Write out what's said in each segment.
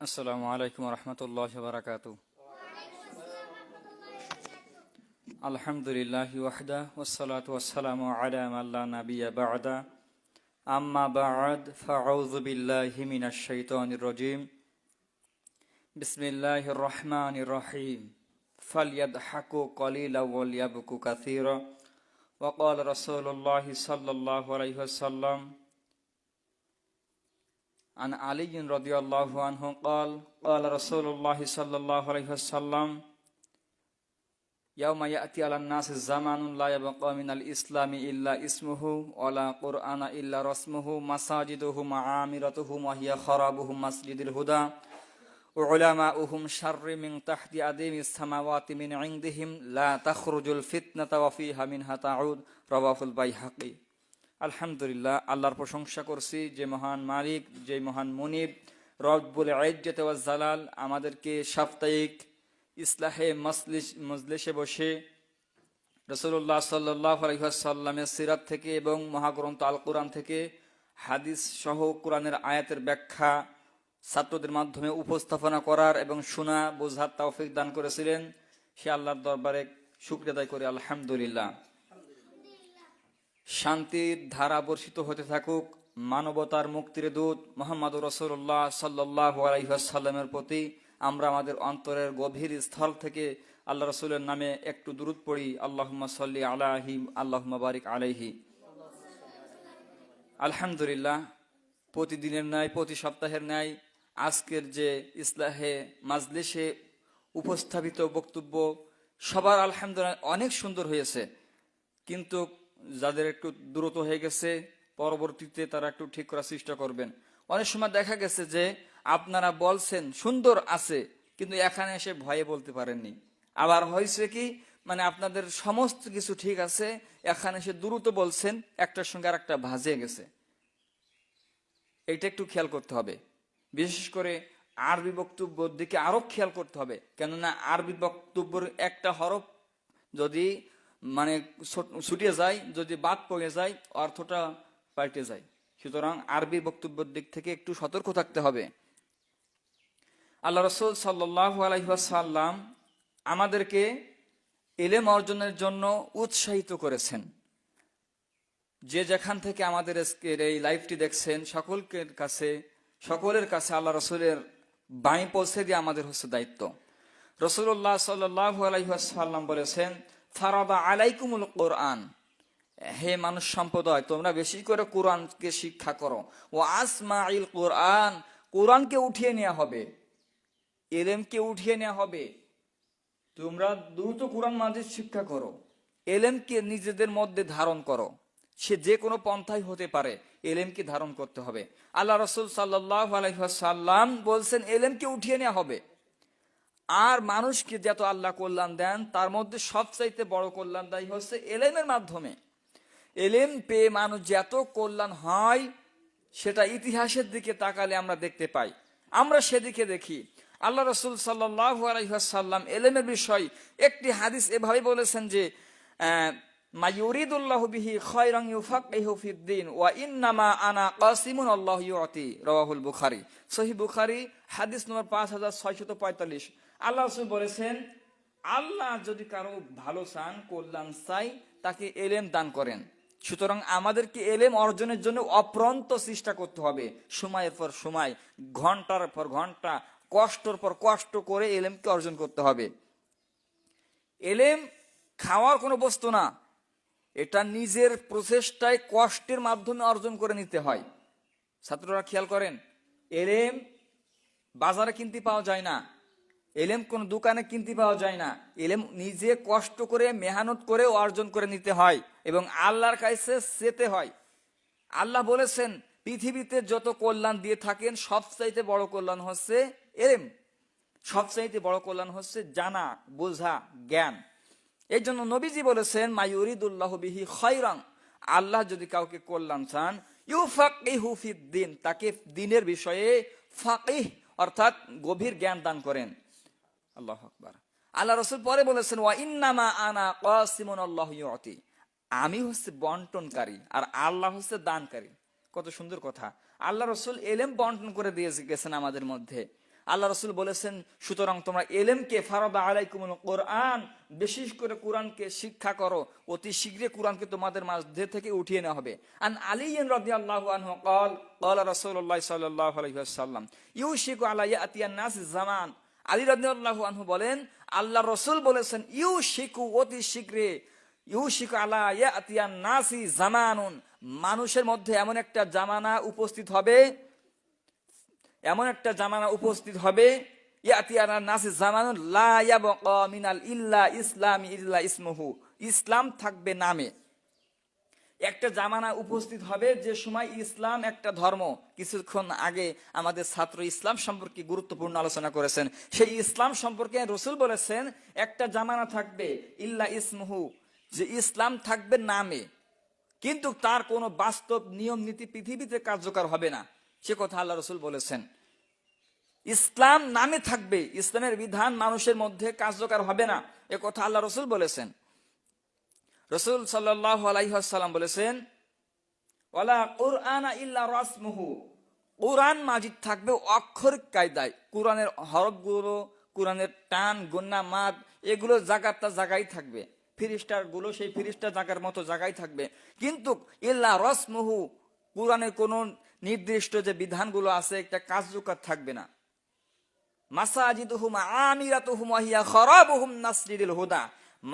আসসালামু আলাইকুম রহমতুল্লাহ বারাকাতু। আলহামদুলিল্লাহি ওয়াহদা ওয়াসসালাতু ওয়াসসালামু আলা মান লা নাবিয়্যা বা'দা আম্মা বা'দ ফাআউযু বিল্লাহি মিনাশ শাইতানির রাজীম। বিসমিল্লাহির রহমানির রহিম। ফালইয়াদহাকু ক্বালিলান ওয়ালইয়াবকু কাসীরা। ওয়া ক্বালা রাসূলুল্লাহি সাল্লাল্লাহু আলাইহি ওয়াসাল্লাম عن علي رضي الله عنه قال قال رسول الله صلى الله عليه وسلم يوم يأتي على الناس الزمان لا يبقى من الإسلام إلا اسمه ولا قرآن إلا رسمه مساجدهم عامرتهم وهي خرابهم مسجد الهدى وعلماؤهم شر من تحت أديم السماوات من عندهم لا تخرج الفتنة وفيها منها تعود رواه البيهقي। আলহামদুলিল্লাহ, আল্লাহর প্রশংসা করছি যে মহান মালিক, যে মহান মুনিব রব্বুল ইজ্জত ওয়াজ জালাল আমাদেরকে সাপ্তাহিক ইসলাহে মজলিসে বসে রাসূলুল্লাহ সাল্লাল্লাহু আলাইহি ওয়াসাল্লামের সিরাত থেকে এবং মহাগ্রন্থ আল কোরআন থেকে হাদিস সহ কোরআনের আয়াতের ব্যাখ্যা ছাত্রদের মাধ্যমে উপস্থাপনা করার এবং শোনা বোঝার তৌফিক দান করেছিলেন। সে আল্লাহর দরবারে শুকরিয়া আদায় করি আলহামদুলিল্লাহ। শান্তির ধারা বর্ষিত হতে থাকুক মানবতার মুক্তির দূত মুহাম্মদুর রাসূলুল্লাহ সাল্লাল্লাহু আলাইহি ওয়াসাল্লামের প্রতি। আমরা আমাদের অন্তরের গভীর স্থল থেকে আল্লাহ রাসূলের নামে একটু দুরূদ পড়ি। আল্লাহুম্মা সাল্লি আলাইহি আল্লাহুম্মা বারিক আলাইহি। আলহামদুলিল্লাহ, প্রতিদিনের ন্যায় প্রতি সপ্তাহের ন্যায় আজকের যে ইসলাহে মাজলিসে উপস্থাপিত বক্তব্য সবার আলহামদুলিল্লাহ অনেক সুন্দর হয়েছে, কিন্তু যাদের একটু দ্রুত হয়ে গেছে পরবর্তীতে তারা একটু ঠিক করার চেষ্টা করবেন। অনেক সময় দেখা গেছে যে আপনারা বলছেন সুন্দর আছে, কিন্তু এখানে এসে ভয়ে বলতে পারেননি। আবার হয়েছে কি, মানে আপনাদের সমস্ত কিছু ঠিক আছে, এখানে এসে দ্রুত বলছেন, একটার সঙ্গে আর একটা ভাজে গেছে। এইটা একটু খেয়াল করতে হবে, বিশেষ করে আরবি বক্তব্যের দিকে আরো খেয়াল করতে হবে। কেননা আরবি বক্তব্যের একটা হরফ যদি মানে ছুটিয়ে যায়, যদি বাদ পড়ে যায়, অর্থটা পাল্টে যায়। সুতরাং আরবি বক্তব্যের দিক থেকে একটু সতর্ক থাকতে হবে। আল্লাহ রাসূল সাল্লাল্লাহু আলাইহি ওয়াসাল্লাম আমাদেরকে ইলম অর্জনের জন্য উৎসাহিত করেছেন। যে যেখান থেকে আমাদের এই লাইভটি দেখছেন সকলের কাছে আল্লাহ রাসূলের বাণী পৌঁছে দিয়ে আমাদের হচ্ছে দায়িত্ব। রাসূলুল্লাহ সাল্লাল্লাহু আলাইহি ওয়াসাল্লাম বলেছেন, ফারাদা আলাইকুমুল কোরআন, হে মানুষ সম্প্রদায় তোমরা বেশি করে কোরআনকে শিক্ষা করো। ও আসমাইল কোরআন, কোরআনকে উঠিয়ে নেওয়া হবে, এলেমকে উঠিয়ে নেওয়া হবে। তোমরা দ্রুত কোরআন মাজিদ শিক্ষা করো, এলেমকে নিজেদের মধ্যে ধারণ করো। সে যে কোনো পন্থাই হতে পারে, এলেমকে ধারণ করতে হবে। আল্লাহ রাসূল সাল্লাল্লাহু আলাইহি ওয়াসাল্লাম বলছেন এলেমকে উঠিয়ে নেওয়া হবে। আর মানুষকে যত আল্লাহ কল্যাণ দেন তার মধ্যে সবচাইতে বড় কল্যাণ দায়ী হচ্ছে এলেমের মাধ্যমে। এলেম পেয়ে মানুষ যত কল্যাণ হয় সেটা ইতিহাসের দিকে তাকালে আমরা দেখতে পাই। আমরা সেদিকে দেখি আল্লাহ রাসূল সাল্লাল্লাহু আলাইহি ওয়াসাল্লাম এলেমের বিষয় একটি হাদিস এভাবে বলেছেন যে মা ইউরিদুল্লাহু বিহি খায়রান ইউফাক্কিহু ফিদ্দিন ওয়া ইন্নামা আনা কাসিমুন আল্লাহু ইউতি, রাওয়াহুল বুখারী। সহিহ বুখারী হাদিস নম্বর 5645। আল্লাহ রাসূল বলেছেন, আল্লাহ যদি কারো ভালো চান, কল্যাণ চাই, তাকে এলেম দান করেন। সুতরাং আমাদেরকে এলেম অর্জনের জন্য অপ্রান্ত চেষ্টা করতে হবে, সময়ের পর সময়, ঘন্টার পর ঘন্টা, কষ্টের পর কষ্ট করে এলেমকে অর্জন করতে হবে। এলেম খাওয়ার কোনো বস্তু না, এটা নিজের প্রচেষ্টায় কষ্টের মাধ্যমে অর্জন করে নিতে হয়। ছাত্ররা খেয়াল করেন, এলেম বাজারে কিনতে পাওয়া যায় না, এলেম কোন দোকানে কিনতে পাওয়া যায় না। এলেম নিজে কষ্ট করে মেহনত করে অর্জন করে নিতে হয় এবং আল্লাহর কাছে যেতে হয়। আল্লাহ বলেছেন পৃথিবীতে যত কল্যাণ দিয়ে থাকেন সবচাইতে বড় কল্যাণ হচ্ছে এলেম, সবচাইতে বড় কল্যাণ হচ্ছে জানা, বোঝা, জ্ঞান। এই জন্য নবীজি বলেছেন মা ইউরিদুল্লাহু বিহি খায়রান, আল্লাহ যদি কাউকে কল্যাণ চান ইউফাক্কিহু ফিদ্দিন, তাকে দ্বীনের বিষয়ে ফাকিহ অর্থাৎ গভীর জ্ঞান দান করেন। আল্লাহু আকবার। আল্লাহ রাসূল পরে বলেছেন ওয়া ইন্নামা আনা কাসিমুন আল্লাহু ইউতি, আমি হচ্ছে বন্টনকারী আর আল্লাহ হচ্ছে দানকারী। কত সুন্দর কথা। আল্লাহ রাসূল এলেম বন্টন করে দিয়ে গেছেন আমাদের মধ্যে। আল্লাহ রসুল বলেছেন, সুতরাং তোমরা এলেমকে ফারাদা আলাইকুমুল কোরআন, বিশেষ করে কোরআনকে শিক্ষা করো, অতি শীঘ্রই কোরআনকে তোমাদের মাঝে থেকে উঠিয়ে নেওয়া হবে। আন আলী রাদিয়াল্লাহু আনহু قال قال رسول الله صلى الله عليه وسلم ইউশিকু আলা ইয়াতিয়ান নাস জামান। আলী রাদিয়াল্লাহু আনহু বলেন, আল্লাহ রসুল বলেছেন, ইউশিকু, অতি শীঘ্রই, ইউশিকু আলা ইয়াতিয়ান নাসি জামানুন, মানুষের মধ্যে এমন একটা জামানা উপস্থিত হবে, এমন একটা জামানা উপস্থিত হবে, ইয়াতিয়ানা নাসি জামানুন লা ইয়াবকা মিনাল ইল্লা ইসলামি ইল্লা ইসমুহু, ইসলাম থাকবে নামে। একটা জামানা উপস্থিত হবে যে সময় ইসলাম একটা ধর্ম। কিছুক্ষণ আগে আমাদের ছাত্র ইসলাম সম্পর্কে গুরুত্বপূর্ণ আলোচনা করেছেন। সেই ইসলাম সম্পর্কে রসুল বলেছেন একটা জামানা থাকবে ইল্লা ইসমুহু, যে ইসলাম থাকবে নামে, কিন্তু তার কোনো বাস্তব নিয়ম নীতি পৃথিবীতে কার্যকর হবে না। সে কথা আল্লাহ রসুল বলেছেন। ইসলাম নামে থাকবে, ইসলামের বিধান মানুষের মধ্যে কার্যকর হবে না, এ কথা আল্লাহ রসুল বলেছেন। রসুল সাল্লাল্লাহু আলাইহি ওয়াসাল্লাম বলেছেন, ওয়ালা কুরআনা ইল্লা রাসমুহু, কুরআন মাজিদ থাকবে অক্ষরিক কায়দায়, কোরআনের হরফগুলো, কোরআনের টান গুন্না মাদ এগুলো জায়গাটা জায়গায় থাকবে, ফিরিস্টার গুলো সেই ফিরিস্টা জায়গার মতো জায়গায় থাকবে, কিন্তু ইল্লা রাসমুহু, কোরআনের কোন নির্দিষ্ট যে বিধানগুলো আছে একটা কার্যকর থাকবে না। মাসাজিদুহুম আমিরাতুহুম ওয়া হিয়া খারাবুহুম নাসরিদুল হুদা,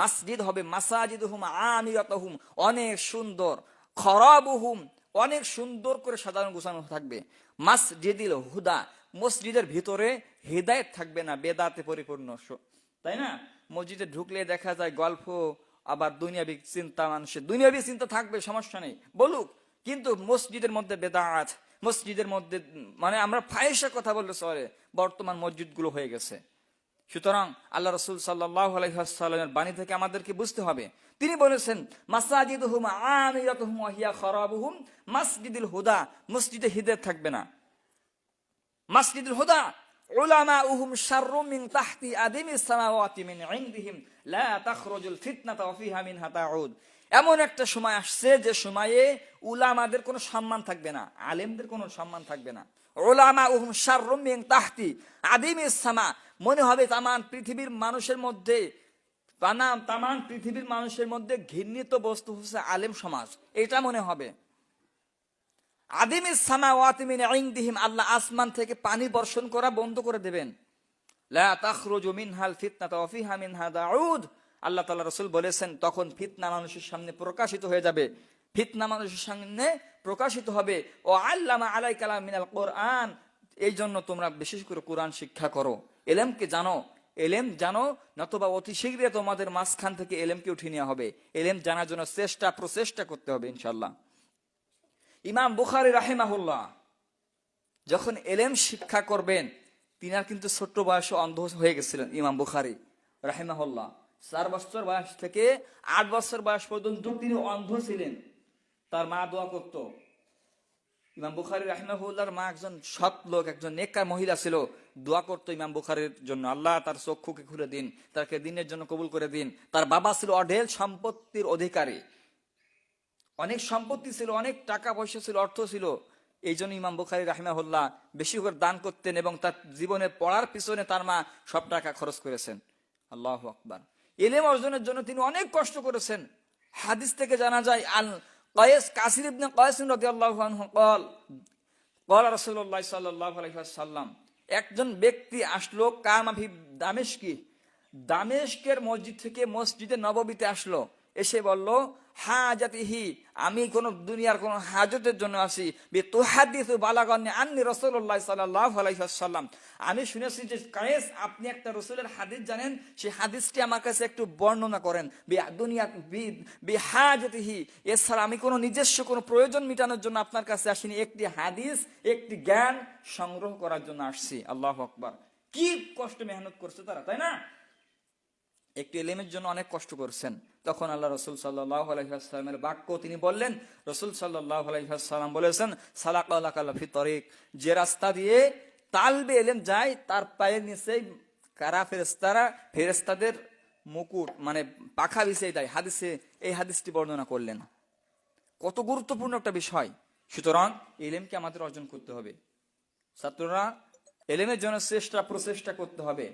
মসজিদ হবে মাসাজিদুহুম আমিরাতুহুম, অনেক সুন্দর, খরাবুহুম, অনেক সুন্দর করে সাজানো গোছানো থাকবে। মসজিদুল হুদা, মসজিদের ভিতরে হিদায়াত থাকবে না, বেদাতে পরিপূর্ণ, তাই না? মসজিদে ঢুকলে দেখা যায় গল্প, আবার দুনিয়াবি চিন্তা, মানুষের দুনিয়াবি চিন্তা থাকবে, সমস্যা নেই বলুক, কিন্তু মসজিদের মধ্যে বেদাত, মসজিদের মধ্যে মানে আমরা ফাহিশা কথা বললে চলে, বর্তমান মসজিদগুলো হয়ে গেছে। সুতরাং আল্লাহ রসুল সাল্লাল্লাহু আলাইহি ওয়াসাল্লামের বাণী থেকে আমাদেরকে বুঝতে হবে, তিনি বলেছেন মাসাজিদুহুম আমিরাতুহুম ওয়া হিয়া খারাবুহুম মাসজিদুল হুদা, মসজিদে হিদায়াত থাকবে না। মাসজিদুল হুদা উলামাউহুম শাররুম মিন তাহতি আদিমিস সামাওয়াতি মিন ইনদিহিম লা তাখরুজুল ফিতনাতু ওয়া ফিহা মিনহা তাউদ। এমন একটা সময় আসছে যে সময়ে উলামাদের কোনো সম্মান থাকবে না, আলেমদের কোনো সম্মান থাকবে না। উলামাউহুম শাররুম মিন তাহতি আদিমিস সামা, মনে হবে তামান পৃথিবীর মানুষের মধ্যে, তামান পৃথিবীর মানুষের মধ্যে ঘৃণিত বস্তু হচ্ছে আলেম সমাজ, এটা মনে হবে। আদিমিস সামাওয়াতি মিন ইনদিহিম, আল্লাহ আসমান থেকে পানি বর্ষণ করা বন্ধ করে দেবেন। লা তাখরুজু মিনহাল ফিতনাতু ওয়া ফিহা মিনহা তাউদ, আল্লাহ তাআলা রাসূল বলেছেন তখন ফিতনা মানুষের সামনে প্রকাশিত হয়ে যাবে, ফিতনা মানুষের সামনে প্রকাশিত হবে। ও আল্লামা আলাইকা মিনাল কোরআন, এই জন্য তোমরা বিশেষ করে কোরআন শিক্ষা করো, এলেমকে জানো, এলেম জানো, নতুবা অতি শীঘ্রই তোমাদের মাঝখান থেকে এলেমকে উঠিয়ে নেওয়া হবে। এলেম জানার জন্য প্রচেষ্টা করতে হবে ইনশাআল্লাহ। ইমাম বুখারী রাহিমাহুল্লাহ যখন এলেম শিক্ষা করবেন, তিনার কিন্তু ছোট্ট বয়সে অন্ধ হয়ে গেছিলেন। ইমাম বুখারী রাহিমাহুল্লাহ 4 বছর বয়স থেকে 8 বছর বয়স পর্যন্ত তিনি অন্ধ ছিলেন। তার মা দোয়া করত। ইমাম বুখারী রাহিমাহুল্লাহর মা একজন সৎ লোক, একজন নেককার মহিলা ছিল, দোয়া করতো ইমাম বুখারীর জন্য, আল্লাহ তার চক্ষুকে খুলে দিন, তাকে দিনের জন্য কবুল করে দিন। তার বাবা ছিল অঢেল সম্পত্তির অধিকারী, অনেক সম্পত্তি ছিল, অনেক টাকা পয়সা ছিল, অর্থ ছিল। এই জন্য ইমাম বুখারী রাহিমাহুল্লাহ বেশি করে দান করতেন এবং তার জীবনে পড়ার পিছনে তার মা সব টাকা খরচ করেছেন। আল্লাহু আকবার। ইলম অর্জনের জন্য তিনি অনেক কষ্ট করেছেন। হাদিস থেকে জানা যায় আল কায়েস কাসির ইবনে কায়েস রাদিয়াল্লাহু আনহু قال قال রাসূলুল্লাহ সাল্লাল্লাহু আলাইহি ওয়াসাল্লাম, একজন ব্যক্তি আসলো কামা ফি দামেশকি, দামেশকের মসজিদ থেকে মসজিদে নববীতে আসলো, এসে বলল হাজাতিহি, আমি কোন দুনিয়ার কোন হাজতের জন্য আসি, বিতুহাদিসু বালাগানি আন্নি রাসূলুল্লাহ সাল্লাল্লাহু আলাইহি ওয়াসাল্লাম, আমি শুনেছি যে কায়েস আপনি একটা রাসূলের হাদিস জানেন, সেই হাদিসটি আমার কাছে একটু বর্ণনা করেন। দুনিয়া বিহাজাতিহি, এছাড়া আমি কোনো নিজস্ব কোনো প্রয়োজন মেটানোর জন্য আপনার কাছে আসিনি, একটি হাদিস, একটি জ্ঞান সংগ্রহ করার জন্য আসছি। আল্লাহু আকবার। কি কষ্ট মেহনত করছে তারা, তাই না? একটি ইলমের জন্য অনেক কষ্ট করছেন। তখন আল্লাহ রাসূল সাল্লাল্লাহু আলাইহি ওয়াসাল্লামের বাক্য তিনি বললেন। রাসূল সাল্লাল্লাহু আলাইহি ওয়াসাল্লাম বলেছেন, সালাকালাকাল ফি তরিক, যে রাস্তা দিয়ে তালবে ইলম যায় তার পায়ের নিচে কারা ফেরেশতারা, ফেরেশতাদের মুকুট মানে পাখা বিছিয়ে দেয়। হাদিসে এই হাদিসটি বর্ণনা করলেন। কত গুরুত্বপূর্ণ একটা বিষয়। সুতরাং ইলমকে আমাদের অর্জন করতে হবে। ছাত্ররা এলেমের জন্য প্রচেষ্টা করতে হবে।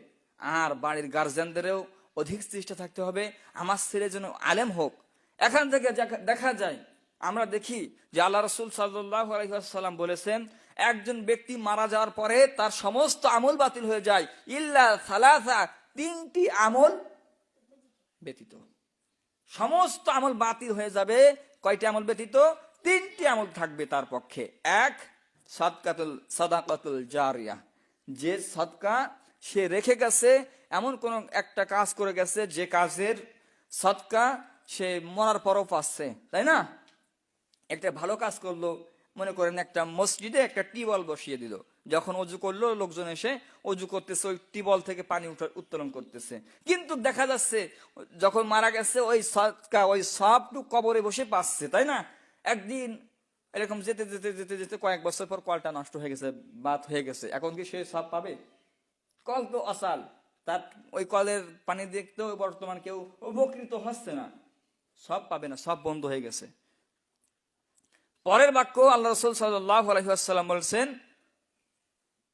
আর বাড়ির গার্জিয়ানদেরও অধিক চেষ্টা থাকতে হবে আমার ছেলে যেন আলেম হোক। এখান থেকে দেখা যায়, আমরা দেখি যে আল্লাহ রসুল সাল্লাল্লাহু আলাইহি ওয়াসাল্লাম বলেছেন, একজন ব্যক্তি মারা যাওয়ার পরে তার সমস্ত আমল বাতিল হয়ে যায় ইল্লা সালাসা, তিনটি আমল ব্যতীত। সমস্ত আমল বাতিল হয়ে যাবে। কয়টি আমল ব্যতীত? তিনটি আমল থাকবে তার পক্ষে। এক, সাদাকাতুল জারিয়া, যে সদকা সে রেখে গেছে, এমন কোন একটা কাজ করে গেছে যে কাজের সদকা সে মরার পরও পাচ্ছে, তাই না? একটা ভালো কাজ করলো, মনে করেন একটা মসজিদে একটা টিউবওয়েল বসিয়ে দিল, যখন অজু করলো লোকজন এসে অজু করতেছে, ওই টিউবওয়েল থেকে পানি উত্তোলন করতেছে। কিন্তু দেখা যাচ্ছে যখন মারা গেছে ওই সদকা ওই সবটু কবরে বসে পাচ্ছে, তাই না? একদিন এরকম যেতে যেতে যেতে যেতে কয়েক বছর পর কলটা নষ্ট হয়ে গেছে, বাত হয়ে গেছে, এখন কি সে সব পাবে? কল তো অসাল, তার ওই কলের পানি দেখতেও বর্তমান কেউ উপকৃত হচ্ছে না, সব পাবে না, সব বন্ধ হয়ে গেছে। পরের বাক্য আল্লাহ রাসূল সাল্লাল্লাহু আলাইহি ওয়াসাল্লাম বলেছেন,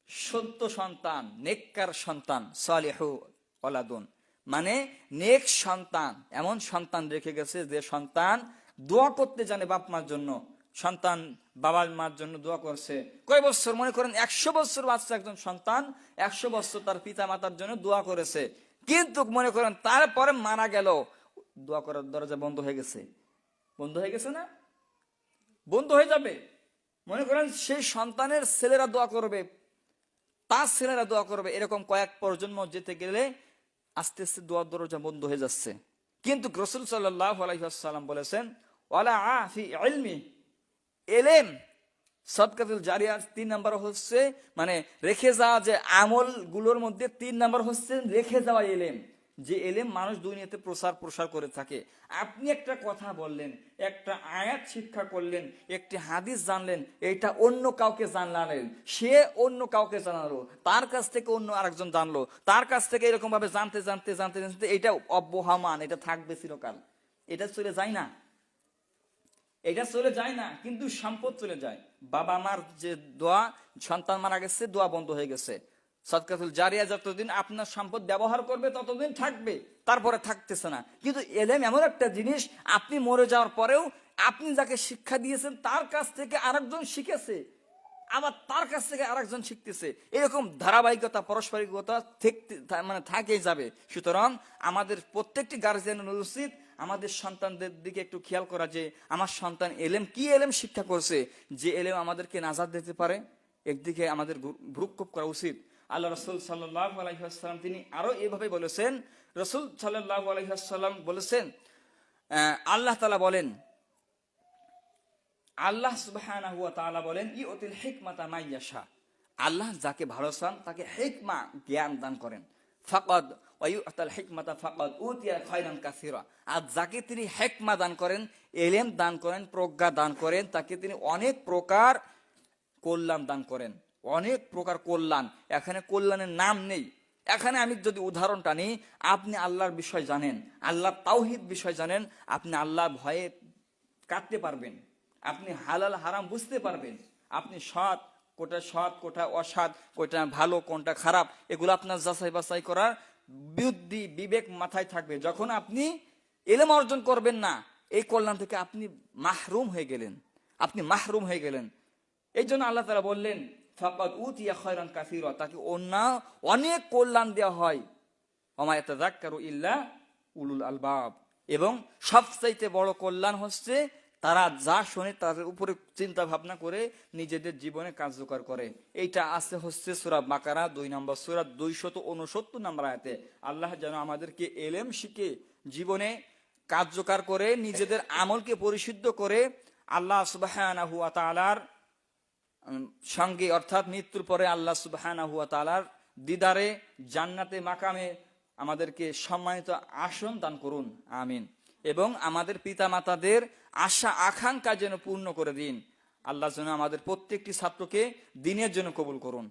সত্য সন্তান, নেককার সন্তান, সালিহু ওয়ালাদুন, মানে নেক সন্তান, এমন সন্তান রেখে গেছে যে সন্তান দোয়া করতে জানে বাপ মার জন্য। সন্তান বাবা মার জন্য দোয়া করছে কয় বছর, মনে করেন 100 বছর বাচ্চা একজন সন্তান 100 বছর তার পিতা মাতার জন্য দোয়া করেছে, কিন্তু মনে করেন তারপরে মারা গেল, দোয়া করার দরজা বন্ধ হয়ে গেছে। বন্ধ হয়ে গেছে না? বন্ধ হয়ে যাবে। মনে করেন সেই সন্তানের ছেলেরা দোয়া করবে, তার ছেলেরা দোয়া করবে, এরকম কয়েক প্রজন্ম যেতে গেলে আস্তে আস্তে দোয়ার দরজা বন্ধ হয়ে যাচ্ছে। কিন্তু রাসূল সাল্লাল্লাহু আলাইহি ওয়াসাল্লাম বলেছেন, ওয়ালা আফি ইলমি, এলেম সদকাতুল জারিয়ার 3 নাম্বার হচ্ছে, মানে রেখে যাওয়া যে আমল গুলোর মধ্যে 3 নাম্বার হচ্ছে রেখে যাওয়া এলেম, যে এলেম মানুষ দুনিয়াতে প্রসার করে থাকে। আপনি একটা কথা বললেন, একটা আয়াত শিক্ষা করলেন, একটি হাদিস জানলেন, এটা অন্য কাউকে জানলেন, সে অন্য কাউকে জানালো, তার কাছ থেকে অন্য আরেকজন জানলো, তার কাছ থেকে এরকম ভাবে জানতে জানতে জানতে জানতে এটা অব্যহমান, এটা থাকবে চিরকাল, এটা চলে যায় না, এটা চলে যায় না, কিন্তু সম্পদ চলে যায়। বাবা মার যে দোয়া, সন্তান মারা গেছে দোয়া বন্ধ হয়ে গেছে, সদকাতুল জারিয়া যতদিন আপনার সম্পদ ব্যবহার করবে ততদিন থাকবে, তারপরে থাকতেছে না। কিন্তু এলেম এমন একটা জিনিস, আপনি মরে যাওয়ার পরেও আপনি যাকে শিক্ষা দিয়েছেন তার কাছ থেকে আরেকজন শিখেছে, আবার তার কাছ থেকে আরেকজন শিখতেছে, এরকম ধারাবাহিকতা পারস্পরিকতা মানে থাকেই যাবে। সুতরাং আমাদের প্রত্যেকটি গার্জিয়ানের উচিত আমাদের সন্তানদের দিকে একটু খেয়াল করা, যে আমার সন্তান কি এলেম শিক্ষা করছে, যে এলেম আমাদেরকে নাজাত দিতে পারে, একদিকে আমাদের ভ্রুক্ষেপ করা উচিত। আল্লাহ রাসূল সাল্লাল্লাহু আলাইহি ওয়াসাল্লাম তিনি আরো এভাবে বলেছেন, রাসূল সাল্লাল্লাহু আলাইহি ওয়াসাল্লাম বলেছেন, আল্লাহ তাআলা বলেন, আল্লাহ সুবহানাহু ওয়া তাআলা বলেন, ইউতিল হিকমাতা মাইয়াশা, আল্লাহ যাকে ভালো চান তাকে হিকমা জ্ঞান দান করেন, ফাকাদ ওয়া ইউতাল হিকমাতা ফাকাদ উতিয়া খায়রান কাসীরা, আর যাকে তিনি হিকমা দান করেন, ইলম দান করেন, প্রজ্ঞা দান করেন, তাকে তিনি অনেক প্রকার কল্যাণ দান করেন, অনেক প্রকার কল্যাণ। এখানে কল্যাণের নাম নেই। এখানে আমি যদি উদাহরণটা নিই, আপনি আল্লাহর বিষয় জানেন, আল্লাহর তাওহীদ বিষয় জানেন, আপনি আল্লাহর ভয়ে কাটতে পারবেন, আপনি হালাল হারাম বুঝতে পারবেন, আপনি সৎ কোটা অসৎ, কোনটা ভালো কোনটা খারাপ, এগুলো আপনার যাচাই বাছাই করার বুদ্ধি বিবেক মাথায় থাকবে। যখন আপনি ইলম অর্জন করবেন না, এই কল্যাণ থেকে আপনি মাহরুম হয়ে গেলেন। এই জন্য আল্লাহ তাআলা বললেন, ফাকাদ উতিয়া খায়রান কাসীরা, তাকে অনেক কল্যাণ দেওয়া হয়, ওমা ইয়াতাযাক্কারু ইল্লা উলুল আলবাব, এবং সবচাইতে বড় কল্যাণ হচ্ছে তারা যা শোনে তাদের উপরে চিন্তা ভাবনা করে নিজেদের জীবনে কার্যকর করে। এইটা আছে হচ্ছে সূরা বাকারা 2 নম্বর সূরা 269 নম্বর আয়াতে। আল্লাহ যেন আমাদেরকে এলেম শিখে জীবনে কার্যকর করে নিজেদের আমলকে পরিশুদ্ধ করে আল্লাহ সুবহানাহু ওয়া তাআলার সঙ্গে, অর্থাৎ মৃত্যুর পরে আল্লাহ সুবহানাহু ওয়া তাআলার দিদারে জান্নাতে মাকামে আমাদেরকে সম্মানিত আসন দান করুন, আমিন। এবং আমাদের পিতা মাতাদের আশা আকাঙ্ক্ষা যেন পূর্ণ করে দিন। আল্লাহ যেন আমাদের প্রত্যেকটি ছাত্রকে দ্বীনের জন্য কবুল করুন।